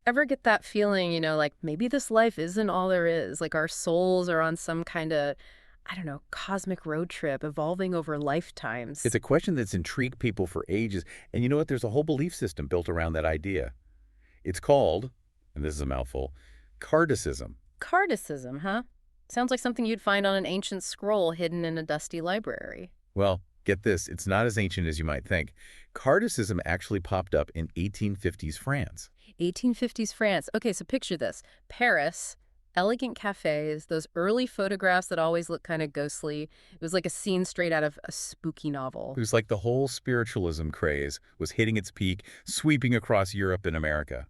Ever get that feeling, like maybe this life isn't all there is? Like our souls are on some kind of, I don't know, cosmic road trip evolving over It's lifetimes. a question that's intrigued people for ages, and you know what? There's a whole belief system built around that idea. It's called, and this is a mouthful, Kardecist. Kardecist, huh? Sounds like something you'd find on an ancient scroll hidden in a dusty library. Well, get this, it's not as ancient as you might think. Kardecist actually popped up in 1850s France. 1850s France. Okay, so picture this. Paris, elegant cafes, those early photographs that always look kind of ghostly. It was like a scene straight out of a spooky It novel. was like the whole spiritualism craze was hitting its peak, sweeping across Europe and America.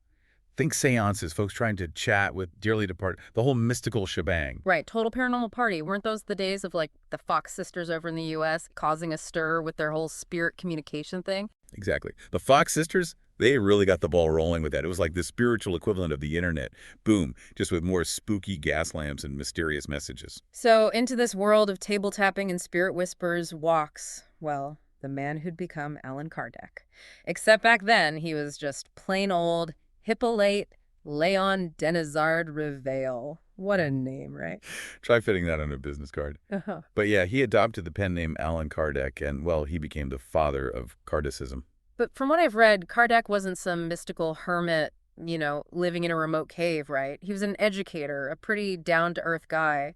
Think seances, folks trying to chat with dearly departed, the whole mystical shebang. Right, total paranormal party. Weren't those the days of like the Fox sisters over in the US causing a stir with their whole spirit communication thing? Exactly. The Fox sisters, they really got the ball rolling with that. It was like the spiritual equivalent of the internet. Boom, just with more spooky gas lamps and mysterious messages. So, into this world of table tapping and spirit whispers walks, well, the man who'd become Allan Kardec. Except back then, he was just plain old Hippolyte Leon Denizard Reveil. What a name, right? Try fitting that on a business card. Uh-huh. But yeah, he adopted the pen name Allan Kardec, and well, he became the father of Kardecism. But from what I've read, Kardec wasn't some mystical hermit, living in a remote cave, right? He was an educator, a pretty down to earth guy.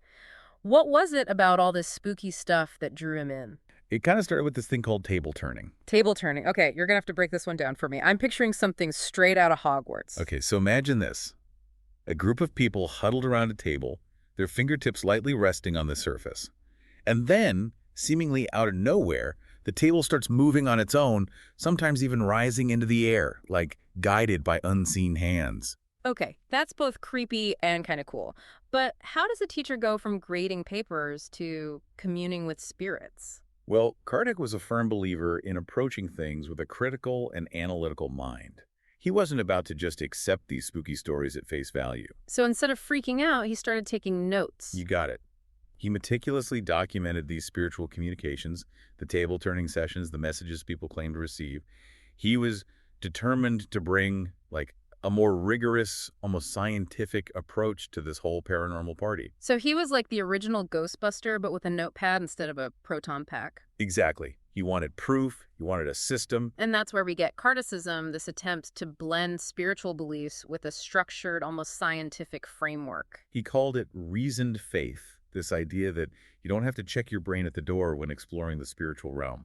What was it about all this spooky stuff that drew him in? It kind of started with this thing called table turning. Table turning. Okay, you're going to have to break this one down for me. I'm picturing something straight out of Hogwarts. Okay, so imagine this. A group of people huddled around a table, their fingertips lightly resting on the surface. And then, seemingly out of nowhere, the table starts moving on its own, sometimes even rising into the air, like guided by unseen hands. Okay, that's both creepy and kind of cool. But how does a teacher go from grading papers to communing with spirits? Well, Kardec was a firm believer in approaching things with a critical and analytical mind. He wasn't about to just accept these spooky stories at face value. So instead of freaking out, he started taking notes. You got it. He meticulously documented these spiritual communications, the table-turning sessions, the messages people claimed to receive. He was determined to bring, like, a more rigorous, almost scientific approach to this whole paranormal party. So he was like the original Ghostbuster, but with a notepad instead of a proton pack. Exactly. He wanted proof. He wanted a system. And that's where we get Kardechism, this attempt to blend spiritual beliefs with a structured, almost scientific framework. He called it reasoned faith, this idea that you don't have to check your brain at the door when exploring the spiritual realm.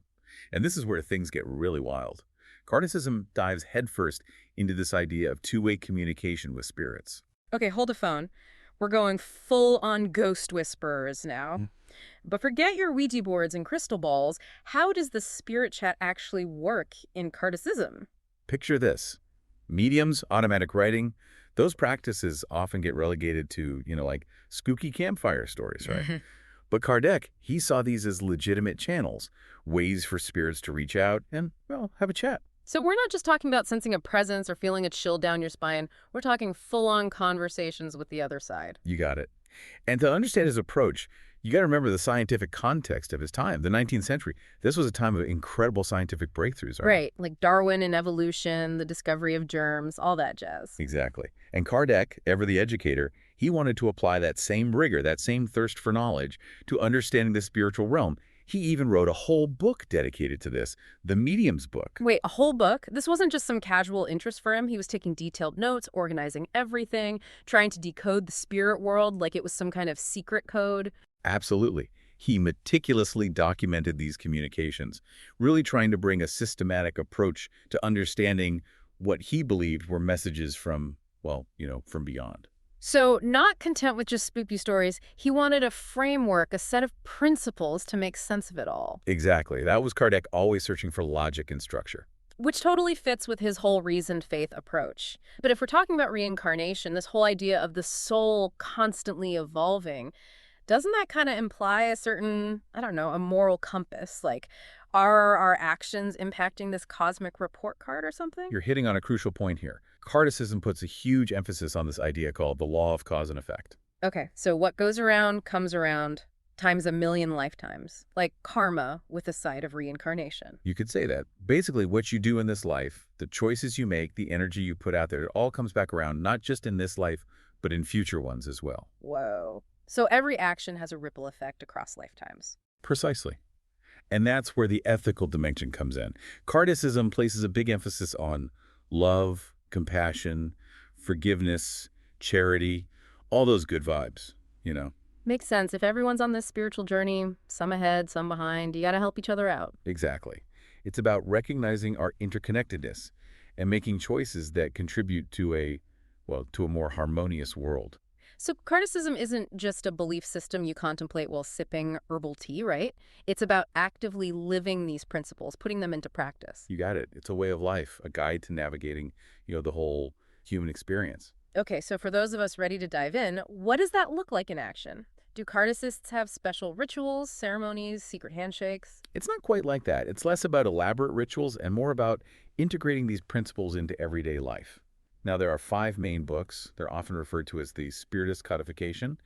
And this is where things get really wild. Kardechism dives headfirst into this idea of two-way communication with spirits. Okay, hold the phone. We're going full on ghost whisperers now. But forget your Ouija boards and crystal balls. How does the spirit chat actually work in Kardechism? Picture this. Mediums, automatic writing, those practices often get relegated to, like spooky campfire stories, right? But Kardec, he saw these as legitimate channels, ways for spirits to reach out and, well, have a chat. So we're not just talking about sensing a presence or feeling a chill down your spine. We're talking full-on conversations with the other side. You got it. And to understand his approach, you got to remember the scientific context of his time, the 19th century. This was a time of incredible scientific breakthroughs, right? Right, like Darwin and evolution, the discovery of germs, all that jazz. Exactly. And Kardec, ever the educator, he wanted to apply that same rigor, that same thirst for knowledge to understanding the spiritual realm. He even wrote a whole book dedicated to this, the Medium's Book. Wait, a whole book? This wasn't just some casual interest for him. He was taking detailed notes, organizing everything, trying to decode the spirit world like it was some kind of secret code. Absolutely. He meticulously documented these communications, really trying to bring a systematic approach to understanding what he believed were messages from, well, from beyond. So, not content with just spooky stories, he wanted a framework, a set of principles to make sense of it all. Exactly. That was Kardec always searching for logic and structure. Which totally fits with his whole reasoned faith approach. But if we're talking about reincarnation, this whole idea of the soul constantly evolving, doesn't that kind of imply a certain, I don't know, a moral compass? Like, are our actions impacting this cosmic report card or something? You're hitting on a crucial point here. Kardechism puts a huge emphasis on this idea called the law of cause and effect. Okay, so what goes around comes around. times a million lifetimes, like karma with a side of reincarnation. You could say that. Basically, what you do in this life, the choices you make, the energy you put out there, it all comes back around, not just in this life, but in future ones as well. Whoa. So every action has a ripple effect across lifetimes. Precisely. And that's where the ethical dimension comes in. Kardechism places a big emphasis on love, compassion, forgiveness, charity, all those good vibes, you know? Makes sense. If everyone's on this spiritual journey, some ahead, some behind, you got to help each other out. Exactly. It's about recognizing our interconnectedness and making choices that contribute to to a more harmonious world. So Kardechism isn't just a belief system you contemplate while sipping herbal tea, right? It's about actively living these principles, putting them into practice. You got it. It's a way of life, a guide to navigating, the whole human experience. Okay, so for those of us ready to dive in, what does that look like in action? Do Kardecists have special rituals, ceremonies, secret handshakes? It's not quite like that. It's less about elaborate rituals and more about integrating these principles into everyday life. Now, there are 5 main books. They're often referred to as the Spiritist codification,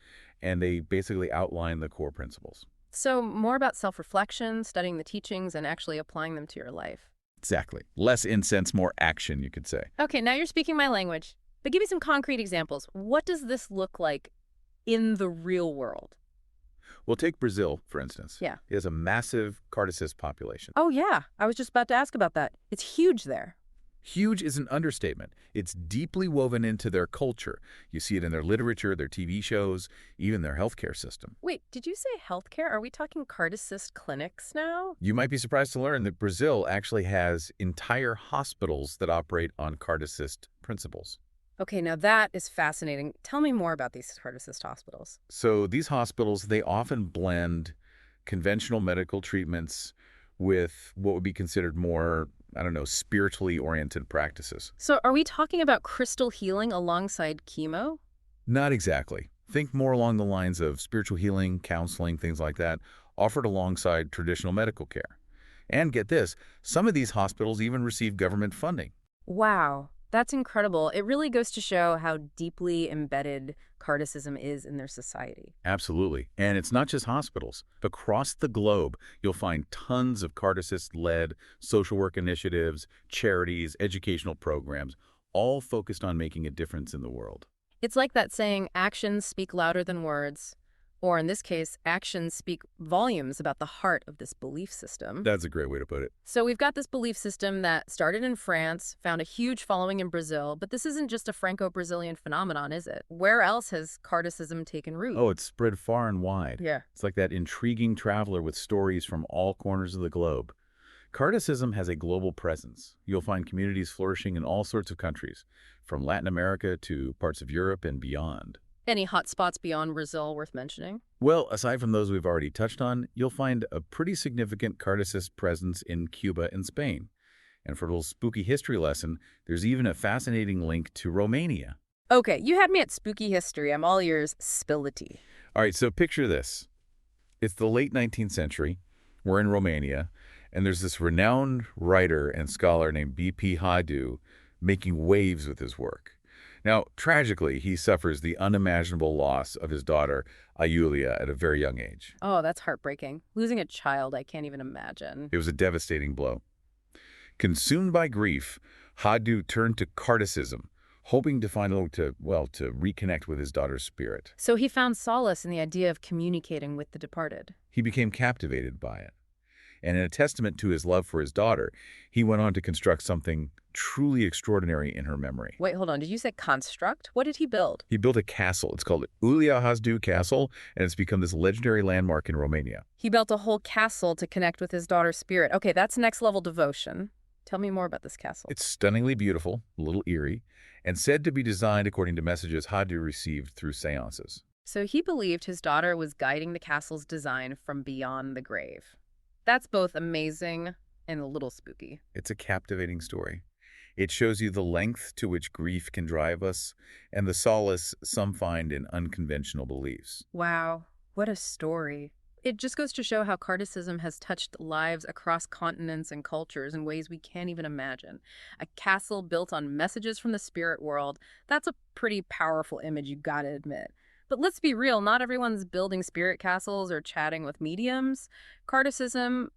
and they basically outline the core principles. So more about self-reflection, studying the teachings, and actually applying them to your life. Exactly. Less incense, more action, you could say. Okay, now you're speaking my language. But give me some concrete examples. What does this look like in the real world? We'll take Brazil, for instance. Yeah. It has a massive Kardecist population. Oh, yeah. I was just about to ask about that. It's huge there. Huge is an understatement. It's deeply woven into their culture. You see it in their literature, their TV shows, even their healthcare system. Wait, did you say healthcare? Are we talking Kardecist clinics now? You might be surprised to learn that Brazil actually has entire hospitals that operate on Kardecist principles. Okay, now that is fascinating. Tell me more about these Kardecist hospitals. So these hospitals, they often blend conventional medical treatments with what would be considered more, I don't know, spiritually oriented practices. So are we talking about crystal healing alongside chemo? Not exactly. Think more along the lines of spiritual healing, counseling, things like that, offered alongside traditional medical care. And get this, some of these hospitals even receive government funding. Wow, that's incredible. It really goes to show how deeply embedded Kardechism is in their society. Absolutely. And it's not just hospitals. Across the globe, you'll find tons of Kardecist-led social work initiatives, charities, educational programs, all focused on making a difference in the world. It's like that saying, actions speak louder than words. Or in this case, actions speak volumes about the heart of this belief system. That's a great way to put it. So we've got this belief system that started in France, found a huge following in Brazil, but this isn't just a Franco-Brazilian phenomenon, is it? Where else has Kardechism taken root? Oh, it's spread far and wide. Yeah. It's like that intriguing traveler with stories from all corners of the globe. Kardechism has a global presence. You'll find communities flourishing in all sorts of countries, from Latin America to parts of Europe and beyond. Any hot spots beyond Brazil worth mentioning? Well, aside from those we've already touched on, you'll find a pretty significant Kardecist presence in Cuba and Spain. And for a little spooky history lesson, there's even a fascinating link to Romania. Okay, you had me at spooky history. I'm all ears. Spill the tea. All right, so picture this. It's the late 19th century. We're in Romania, and there's this renowned writer and scholar named B.P. Hadu making waves with his work. Now, tragically, he suffers the unimaginable loss of his daughter, Iulia, at a very young age. Oh, that's heartbreaking. Losing a child, I can't even imagine. It was a devastating blow. Consumed by grief, Hadu turned to Kardechism, hoping to find a way to reconnect with his daughter's spirit. So he found solace in the idea of communicating with the departed. He became captivated by it. And in a testament to his love for his daughter, he went on to construct something truly extraordinary in her memory. Wait, hold on. Did you say construct? What did he build? He built a castle. It's called Iulia Hadu Castle, and it's become this legendary landmark in Romania. He built a whole castle to connect with his daughter's spirit. Okay, that's next level devotion. Tell me more about this castle. It's stunningly beautiful, a little eerie, and said to be designed according to messages Hadu received through seances. So he believed his daughter was guiding the castle's design from beyond the grave. That's both amazing and a little spooky. It's a captivating story. It shows you the length to which grief can drive us and the solace some find in unconventional beliefs. Wow, what a story. It just goes to show how Kardechism has touched lives across continents and cultures in ways we can't even imagine. A castle built on messages from the spirit world, that's a pretty powerful image, you gotta admit. But let's be real, not everyone's building spirit castles or chatting with mediums. Kardechism,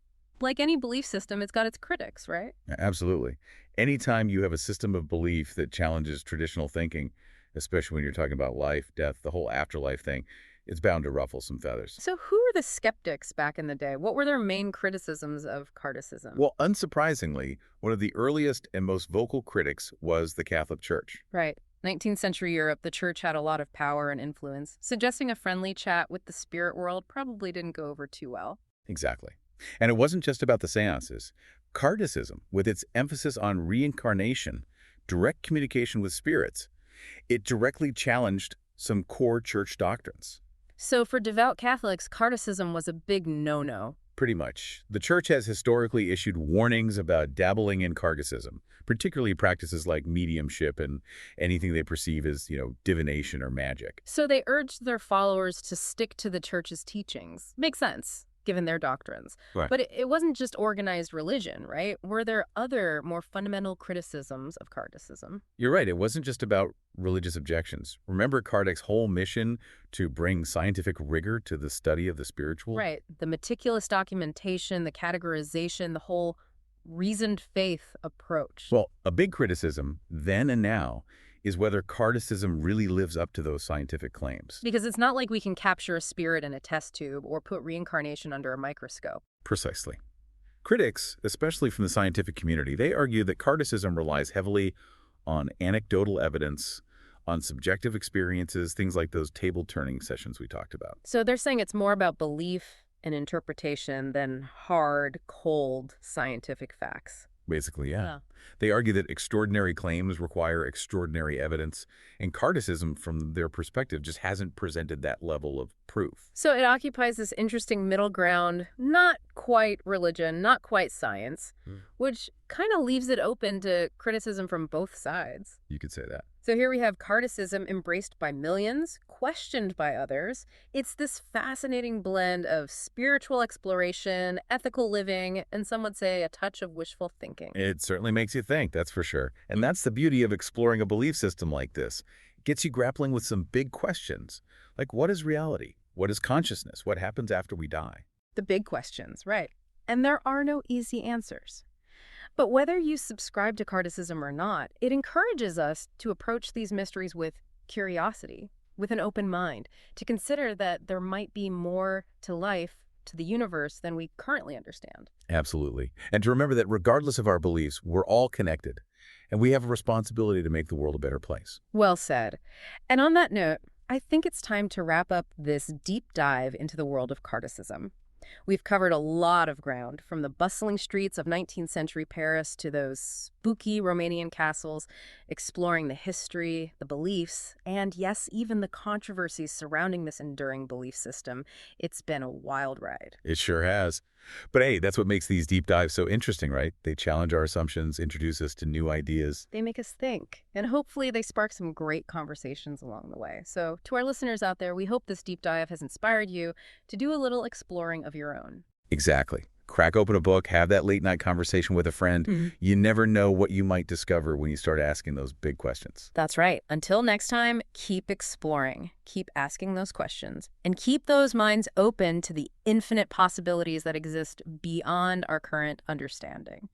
like any belief system, it's got its critics, right? Absolutely. Anytime you have a system of belief that challenges traditional thinking, especially when you're talking about life, death, the whole afterlife thing, it's bound to ruffle some feathers. So who were the skeptics back in the day? What were their main criticisms of Kardechism? Well, unsurprisingly, one of the earliest and most vocal critics was the Catholic Church. Right. 19th century Europe, the church had a lot of power and influence. Suggesting a friendly chat with the spirit world probably didn't go over too well. Exactly. And it wasn't just about the seances. Kardechism, with its emphasis on reincarnation, direct communication with spirits, it directly challenged some core church doctrines. So for devout Catholics, Kardechism was a big no-no. Pretty much. The church has historically issued warnings about dabbling in Kardechism, particularly practices like mediumship and anything they perceive as, divination or magic. So they urged their followers to stick to the church's teachings. Makes sense, given their doctrines. Right. But it wasn't just organized religion, right? Were there other, more fundamental criticisms of Kardechism? You're right. It wasn't just about religious objections. Remember Kardec's whole mission to bring scientific rigor to the study of the spiritual? Right. The meticulous documentation, the categorization, the whole reasoned faith approach. Well, a big criticism, then and now, is whether Kardechism really lives up to those scientific claims. Because it's not like we can capture a spirit in a test tube or put reincarnation under a microscope. Precisely. Critics, especially from the scientific community, they argue that Kardechism relies heavily on anecdotal evidence, on subjective experiences, things like those table-turning sessions we talked about. So they're saying it's more about belief and interpretation than hard, cold scientific facts. Basically, yeah. Yeah. They argue that extraordinary claims require extraordinary evidence, and Kardechism, from their perspective, just hasn't presented that level of proof. So it occupies this interesting middle ground, not quite religion, not quite science, which kind of leaves it open to criticism from both sides. You could say that. So here we have Kardechism embraced by millions, questioned by others. It's this fascinating blend of spiritual exploration, ethical living, and some would say a touch of wishful thinking. It certainly makes you think, that's for sure. And that's the beauty of exploring a belief system like this. It gets you grappling with some big questions, like what is reality? What is consciousness? What happens after we die? The big questions, right. And there are no easy answers. But whether you subscribe to Kardechism or not, it encourages us to approach these mysteries with curiosity, with an open mind, to consider that there might be more to life, to the universe, than we currently understand. Absolutely. And to remember that regardless of our beliefs, we're all connected, and we have a responsibility to make the world a better place. Well said. And on that note, I think it's time to wrap up this deep dive into the world of Kardechism. We've covered a lot of ground, from the bustling streets of 19th century Paris to those spooky Romanian castles, exploring the history, the beliefs, and yes, even the controversies surrounding this enduring belief system. It's been a wild ride. It sure has. But hey, that's what makes these deep dives so interesting, right? They challenge our assumptions, introduce us to new ideas. They make us think, and hopefully they spark some great conversations along the way. So to our listeners out there, we hope this deep dive has inspired you to do a little exploring of your own. Exactly. Crack open a book, have that late night conversation with a friend. You never know what you might discover when you start asking those big questions. That's right. Until next time, keep exploring, keep asking those questions, and keep those minds open to the infinite possibilities that exist beyond our current understanding.